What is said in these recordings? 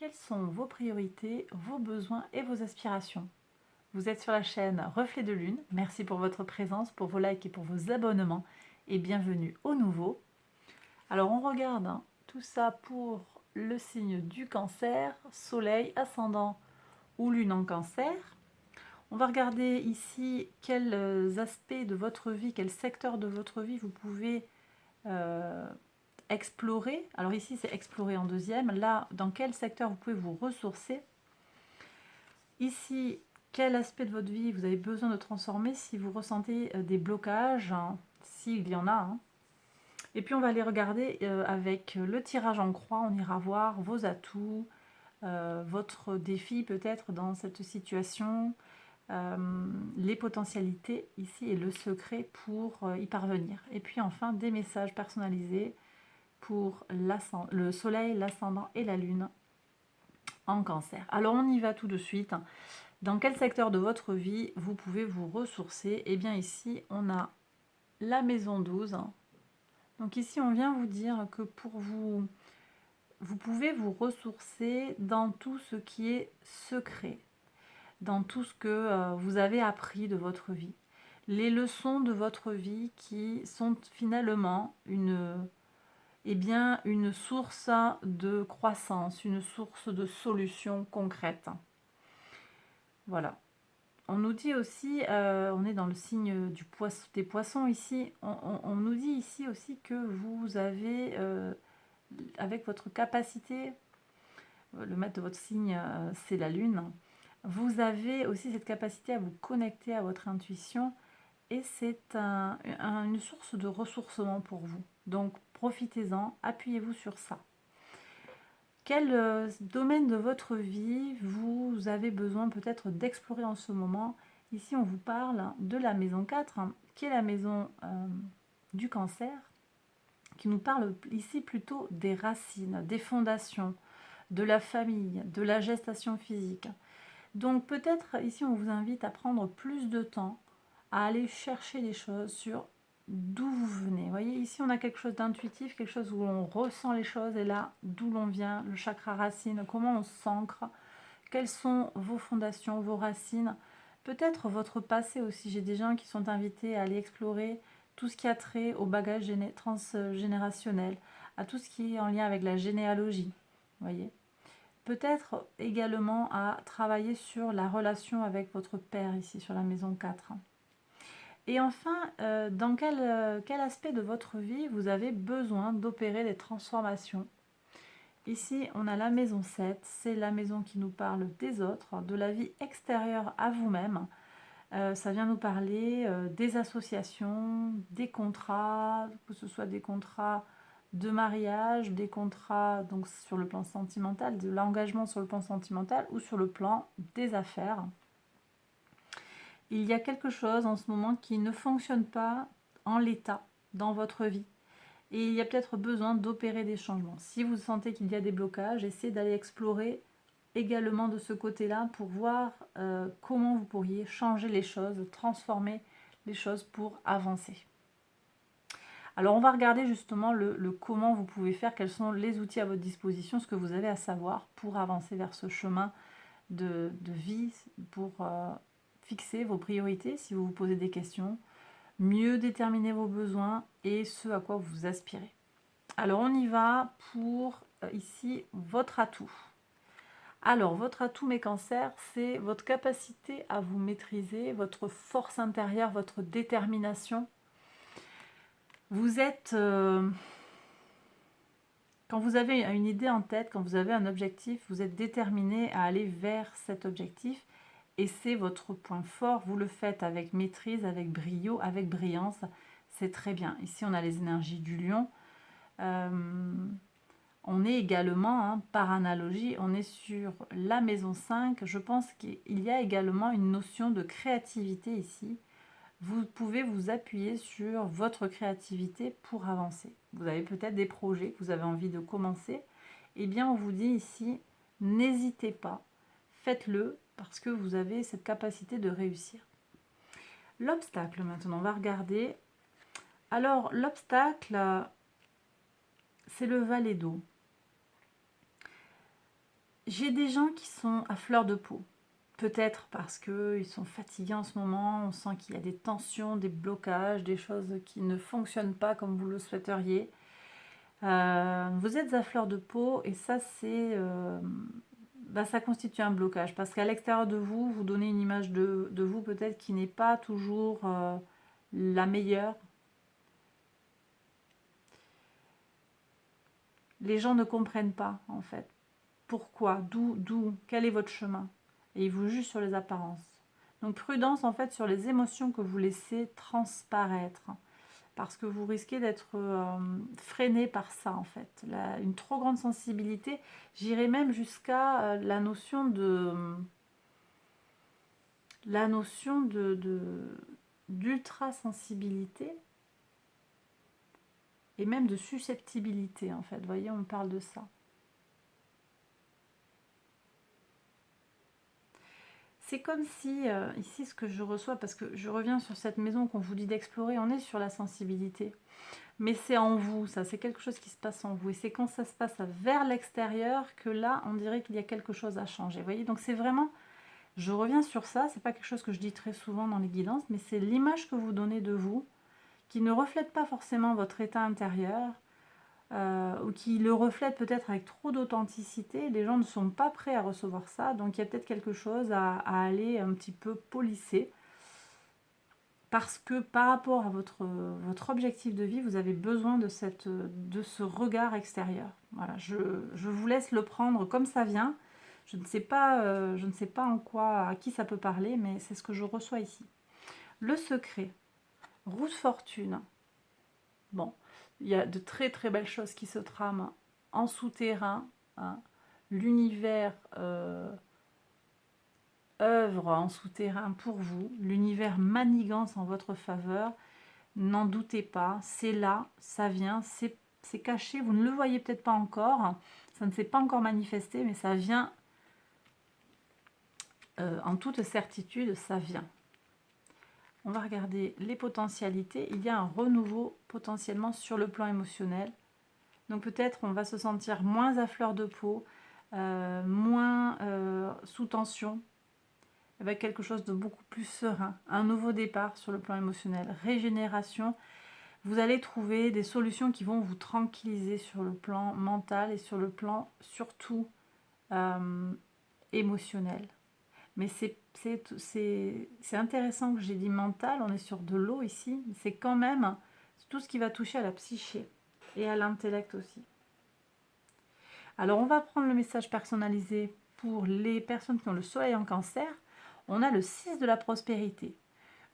Quelles sont vos priorités, vos besoins et vos aspirations? Vous êtes sur la chaîne Reflet de Lune. Merci pour votre présence, pour vos likes et pour vos abonnements. Et bienvenue aux nouveaux. Alors on regarde tout ça pour le signe du Cancer, Soleil, Ascendant ou Lune en Cancer. On va regarder ici quels aspects de votre vie, quel secteur de votre vie vous pouvez explorer. Alors ici c'est explorer en deuxième. Là, dans quel secteur vous pouvez vous ressourcer. Ici, quel aspect de votre vie vous avez besoin de transformer si vous ressentez des blocages, s'il y en a. Et puis on va aller regarder avec le tirage en croix, on ira voir vos atouts, votre défi peut-être dans cette situation, les potentialités ici et le secret pour y parvenir. Et puis enfin des messages personnalisés pour le soleil, l'ascendant et la lune en Cancer. Alors on y va tout de suite. Dans quel secteur de votre vie vous pouvez vous ressourcer? Eh bien ici on a la maison 12. Donc ici on vient vous dire que pour vous, vous pouvez vous ressourcer dans tout ce qui est secret, dans tout ce que vous avez appris de votre vie, les leçons de votre vie qui sont finalement une source de croissance, une source de solutions concrètes. Voilà. On nous dit aussi, on est dans le signe des poissons ici, on nous dit ici aussi que vous avez, avec votre capacité, le maître de votre signe c'est la lune, vous avez aussi cette capacité à vous connecter à votre intuition et c'est une source de ressourcement pour vous. Donc profitez-en, appuyez-vous sur ça. Quel domaine de votre vie vous avez besoin peut-être d'explorer en ce moment? Ici, on vous parle de la maison 4, qui est la maison du Cancer, qui nous parle ici plutôt des racines, des fondations, de la famille, de la gestation physique. Donc peut-être ici, on vous invite à prendre plus de temps, à aller chercher des choses sur d'où vous venez. Vous voyez, ici, on a quelque chose d'intuitif, quelque chose où on ressent les choses, et là, d'où l'on vient, le chakra racine, comment on s'ancre, quelles sont vos fondations, vos racines, peut-être votre passé aussi. J'ai des gens qui sont invités à aller explorer tout ce qui a trait au bagage transgénérationnel, à tout ce qui est en lien avec la généalogie, vous voyez. Peut-être également à travailler sur la relation avec votre père ici, sur la maison 4. Et enfin, dans quel aspect de votre vie vous avez besoin d'opérer des transformations? Ici, on a la maison 7, c'est la maison qui nous parle des autres, de la vie extérieure à vous-même. Ça vient nous parler des associations, des contrats, que ce soit des contrats de mariage, des contrats donc sur le plan sentimental, de l'engagement sur le plan sentimental ou sur le plan des affaires. Il y a quelque chose en ce moment qui ne fonctionne pas en l'état dans votre vie. Et il y a peut-être besoin d'opérer des changements. Si vous sentez qu'il y a des blocages, essayez d'aller explorer également de ce côté-là pour voir comment vous pourriez changer les choses, transformer les choses pour avancer. Alors on va regarder justement le comment vous pouvez faire, quels sont les outils à votre disposition, ce que vous avez à savoir pour avancer vers ce chemin de vie, pour fixer vos priorités si vous vous posez des questions, mieux déterminer vos besoins et ce à quoi vous aspirez. Alors on y va pour ici votre atout. Alors votre atout mes cancers, c'est votre capacité à vous maîtriser, votre force intérieure, votre détermination. Vous êtes, quand vous avez une idée en tête, quand vous avez un objectif, vous êtes déterminé à aller vers cet objectif. Et c'est votre point fort, vous le faites avec maîtrise, avec brio, avec brillance, c'est très bien. Ici on a les énergies du lion. On est également, par analogie, on est sur la maison 5. Je pense qu'il y a également une notion de créativité ici. Vous pouvez vous appuyer sur votre créativité pour avancer. Vous avez peut-être des projets que vous avez envie de commencer. Eh bien, on vous dit ici, n'hésitez pas, faites-le parce que vous avez cette capacité de réussir. L'obstacle, maintenant, on va regarder. Alors, l'obstacle, c'est le valet d'eau. J'ai des gens qui sont à fleur de peau. Peut-être parce qu'ils sont fatigués en ce moment, on sent qu'il y a des tensions, des blocages, des choses qui ne fonctionnent pas comme vous le souhaiteriez. Vous êtes à fleur de peau et ça, ça constitue un blocage parce qu'à l'extérieur de vous, vous donnez une image de vous peut-être qui n'est pas toujours la meilleure. Les gens ne comprennent pas en fait. Pourquoi? D'où? Quel est votre chemin? Et ils vous jugent sur les apparences. Donc prudence en fait sur les émotions que vous laissez transparaître. Parce que vous risquez d'être freiné par ça en fait. Une trop grande sensibilité. J'irais même jusqu'à la notion d'ultra-sensibilité et même de susceptibilité en fait. Vous voyez, on parle de ça. C'est comme si, ici ce que je reçois, parce que je reviens sur cette maison qu'on vous dit d'explorer, on est sur la sensibilité. Mais c'est en vous, ça, c'est quelque chose qui se passe en vous. Et c'est quand ça se passe vers l'extérieur que là, on dirait qu'il y a quelque chose à changer. Vous voyez, donc c'est vraiment, je reviens sur ça, c'est pas quelque chose que je dis très souvent dans les guidances, mais c'est l'image que vous donnez de vous, qui ne reflète pas forcément votre état intérieur, ou qui le reflète peut-être avec trop d'authenticité. Les gens ne sont pas prêts à recevoir ça, donc il y a peut-être quelque chose à aller un petit peu polisser. Parce que par rapport à votre objectif de vie, vous avez besoin de ce regard extérieur. Voilà, je vous laisse le prendre comme ça vient. Je ne sais pas en quoi, à qui ça peut parler, mais c'est ce que je reçois ici. Le secret, roue de fortune. Bon, il y a de très très belles choses qui se trament en souterrain. Hein. L'univers œuvre en souterrain pour vous. L'univers manigance en votre faveur. N'en doutez pas, c'est là, ça vient, c'est caché, vous ne le voyez peut-être pas encore, ça ne s'est pas encore manifesté, mais ça vient en toute certitude, ça vient. On va regarder les potentialités, il y a un renouveau potentiellement sur le plan émotionnel, donc peut-être on va se sentir moins à fleur de peau, moins sous tension, avec quelque chose de beaucoup plus serein, un nouveau départ sur le plan émotionnel, régénération. Vous allez trouver des solutions qui vont vous tranquilliser sur le plan mental et sur le plan surtout émotionnel. Mais c'est intéressant que j'ai dit mental, on est sur de l'eau ici, c'est quand même tout ce qui va toucher à la psyché et à l'intellect aussi. Alors on va prendre le message personnalisé pour les personnes qui ont le soleil en cancer. On a le 6 de la prospérité.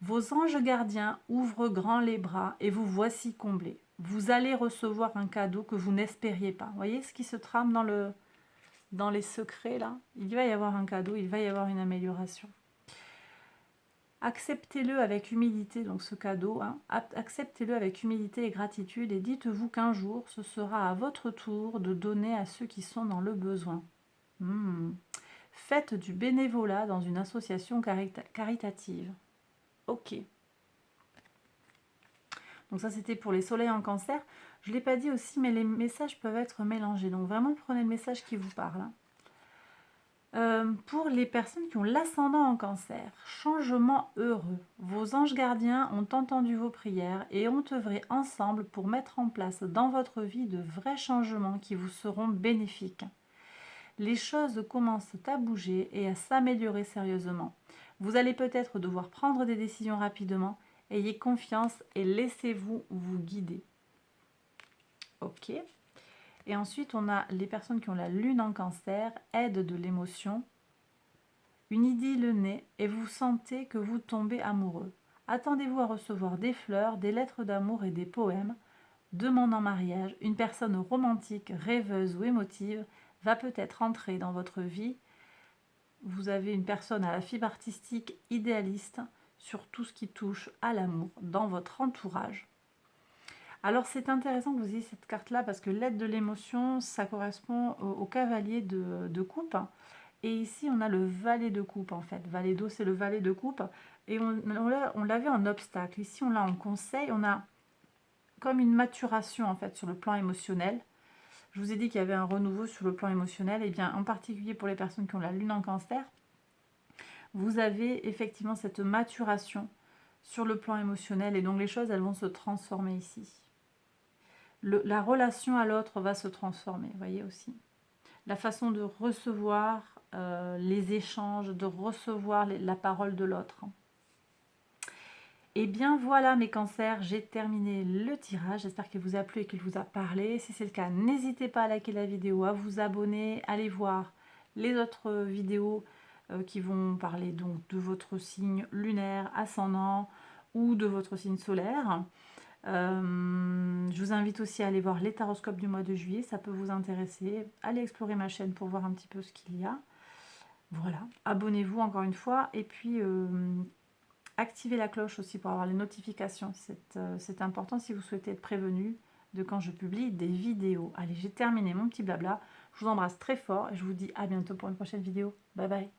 Vos anges gardiens ouvrent grand les bras et vous voici comblés. Vous allez recevoir un cadeau que vous n'espériez pas. Vous voyez ce qui se trame dans les secrets là? Il va y avoir un cadeau, il va y avoir une amélioration. Acceptez-le avec humilité, donc ce cadeau, hein. Acceptez-le avec humilité et gratitude et dites-vous qu'un jour, ce sera à votre tour de donner à ceux qui sont dans le besoin. Faites du bénévolat dans une association caritative. Ok. Donc ça, c'était pour les soleils en cancer. Je ne l'ai pas dit aussi, mais les messages peuvent être mélangés. Donc vraiment, prenez le message qui vous parle. Pour les personnes qui ont l'ascendant en cancer, changement heureux. Vos anges gardiens ont entendu vos prières et ont œuvré ensemble pour mettre en place dans votre vie de vrais changements qui vous seront bénéfiques. Les choses commencent à bouger et à s'améliorer sérieusement. Vous allez peut-être devoir prendre des décisions rapidement. Ayez confiance et laissez-vous vous guider. Ok. Et ensuite, on a les personnes qui ont la lune en cancer, aide de l'émotion. Une idylle naît et vous sentez que vous tombez amoureux. Attendez-vous à recevoir des fleurs, des lettres d'amour et des poèmes. Demande en mariage, une personne romantique, rêveuse ou émotive va peut-être entrer dans votre vie. Vous avez une personne à la fibre artistique idéaliste sur tout ce qui touche à l'amour dans votre entourage. Alors c'est intéressant que vous ayez cette carte-là parce que l'aide de l'émotion, ça correspond au cavalier de coupe. Et ici, on a le valet de coupe en fait. Valet d'eau, c'est le valet de coupe. Et on l'avait en obstacle. Ici, on l'a en conseil. On a comme une maturation en fait sur le plan émotionnel. Je vous ai dit qu'il y avait un renouveau sur le plan émotionnel, et bien en particulier pour les personnes qui ont la lune en cancer, vous avez effectivement cette maturation sur le plan émotionnel, et donc les choses, elles vont se transformer ici. La relation à l'autre va se transformer, vous voyez aussi. La façon de recevoir les échanges, de recevoir la parole de l'autre. Et bien voilà mes cancers, j'ai terminé le tirage. J'espère qu'il vous a plu et qu'il vous a parlé. Si c'est le cas, n'hésitez pas à liker la vidéo, à vous abonner, allez voir les autres vidéos qui vont parler donc de votre signe lunaire, ascendant ou de votre signe solaire. Je vous invite aussi à aller voir les taroscopes du mois de juillet, ça peut vous intéresser. Allez explorer ma chaîne pour voir un petit peu ce qu'il y a. Voilà, abonnez-vous encore une fois, et puis activez la cloche aussi pour avoir les notifications. C'est important si vous souhaitez être prévenu de quand je publie des vidéos. Allez, j'ai terminé mon petit blabla. Je vous embrasse très fort et je vous dis à bientôt pour une prochaine vidéo. Bye bye.